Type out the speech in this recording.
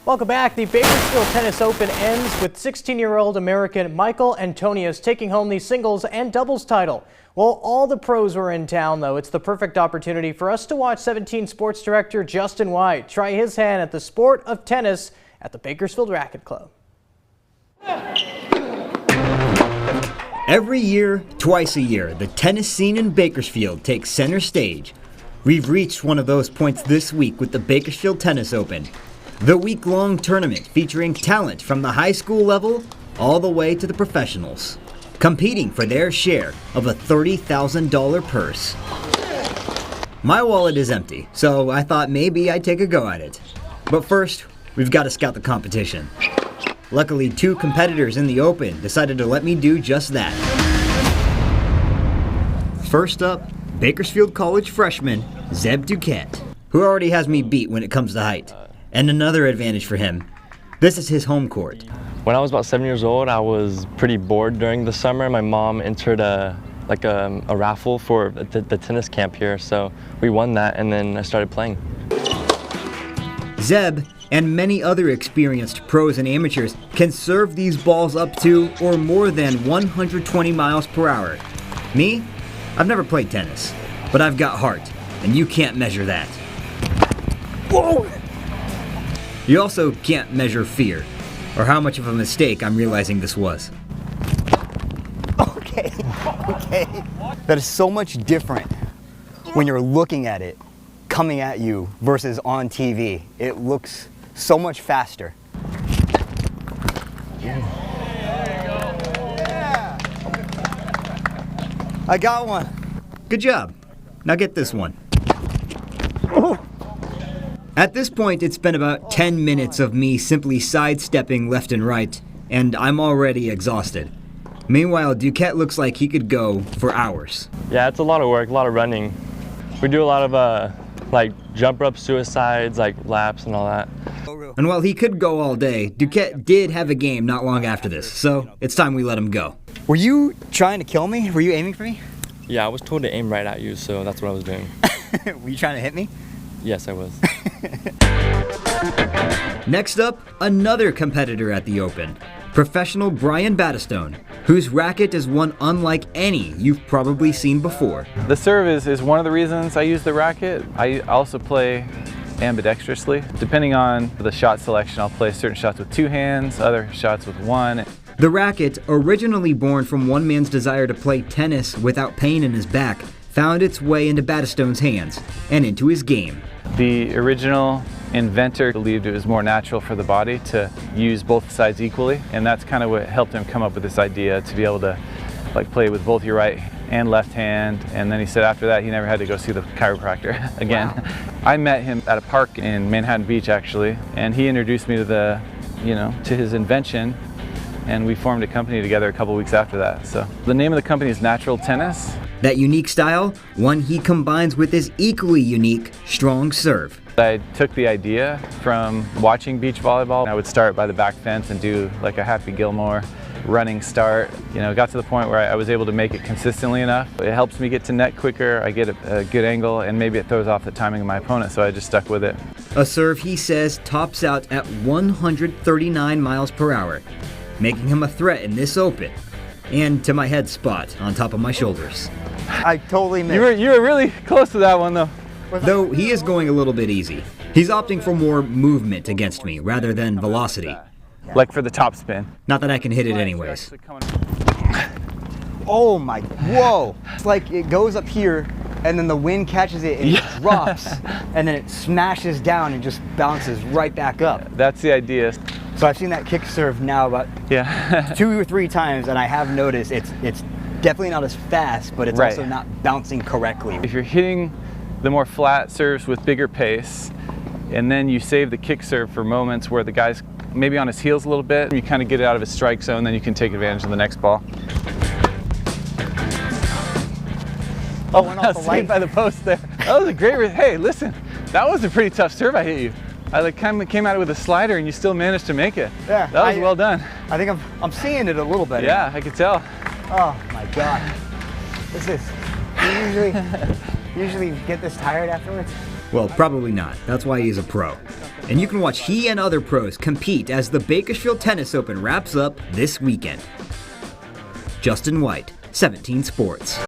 Welcome back. The Bakersfield Tennis Open ends with 16-year-old American Michael Antonius taking home the singles and doubles title. Well, all the pros were in town, though. It's the perfect opportunity for us to watch 17 sports director Justin White try his hand at the sport of tennis at the Bakersfield Racket Club. Every year, twice a year, the tennis scene in Bakersfield takes center stage. We've reached one of those points this week with the Bakersfield Tennis Open. The week-long tournament featuring talent from the high school level all the way to the professionals, competing for their share of a $30,000 purse. My wallet is empty, so I thought maybe I'd take a go at it. But first, we've got to scout the competition. Luckily, two competitors in the Open decided to let me do just that. First up, Bakersfield College freshman Zeb Duquette, who already has me beat when it comes to height. And another advantage for him, this is his home court. When I was about 7 years old, I was pretty bored during the summer. My mom entered a raffle for the tennis camp here, so we won that, and then I started playing. Zeb and many other experienced pros and amateurs can serve these balls up to or more than 120 miles per hour. Me? I've never played tennis, but I've got heart, and you can't measure that. Whoa! You also can't measure fear, or how much of a mistake I'm realizing this was. Okay. That is so much different when you're looking at it coming at you versus on TV. It looks so much faster. I got one. Good job. Now get this one. At this point, it's been about 10 minutes of me simply sidestepping left and right, and I'm already exhausted. Meanwhile, Duquette looks like he could go for hours. Yeah, it's a lot of work, a lot of running. We do a lot of like jump rope suicides, like laps and all that. And while he could go all day, Duquette did have a game not long after this, so it's time we let him go. Were you trying to kill me? Were you aiming for me? Yeah, I was told to aim right at you, so that's what I was doing. Were you trying to hit me? Yes, I was. Next up, another competitor at the Open, professional Brian Battistone, whose racket is one unlike any you've probably seen before. The serve is one of the reasons I use the racket. I also play ambidextrously. Depending on the shot selection, I'll play certain shots with two hands, other shots with one. The racket, originally born from one man's desire to play tennis without pain in his back, found its way into Battistone's hands and into his game. The original inventor believed it was more natural for the body to use both sides equally, and that's kind of what helped him come up with this idea to be able to play with both your right and left hand. And then he said after that he never had to go see the chiropractor again. Wow. I met him at a park in Manhattan Beach actually, and he introduced me to to his invention, and we formed a company together a couple weeks after that. So the name of the company is Natural Tennis. That unique style, one he combines with his equally unique strong serve. I took the idea from watching beach volleyball. I would start by the back fence and do like a Happy Gilmore running start. Got to the point where I was able to make it consistently enough. It helps me get to net quicker, I get a good angle, and maybe it throws off the timing of my opponent, so I just stuck with it. A serve he says tops out at 139 miles per hour, making him a threat in this Open, and to my head spot on top of my shoulders. I totally missed. You were really close to that one though. Though he is going a little bit easy. He's opting for more movement against me rather than velocity. Like for the top spin. Not that I can hit it anyways. Oh my, whoa. It's like it goes up here and then the wind catches it and it drops and then it smashes down and just bounces right back up. That's the idea. So I've seen that kick serve now about 2 or 3 times, and I have noticed it's definitely not as fast, but it's also not bouncing correctly. If you're hitting the more flat serves with bigger pace, and then you save the kick serve for moments where the guy's maybe on his heels a little bit, you kind of get it out of his strike zone, then you can take advantage of the next ball. Oh, went off the light by the post there. That was a great, hey, listen, that was a pretty tough serve I hit you. I kind of came at it with a slider and you still managed to make it. Yeah. That was well done. I think I'm seeing it a little better. Yeah, I could tell. Oh my God. What's this? You usually get this tired afterwards? Well, probably not. That's why he's a pro. And you can watch he and other pros compete as the Bakersfield Tennis Open wraps up this weekend. Justin White, 17 Sports.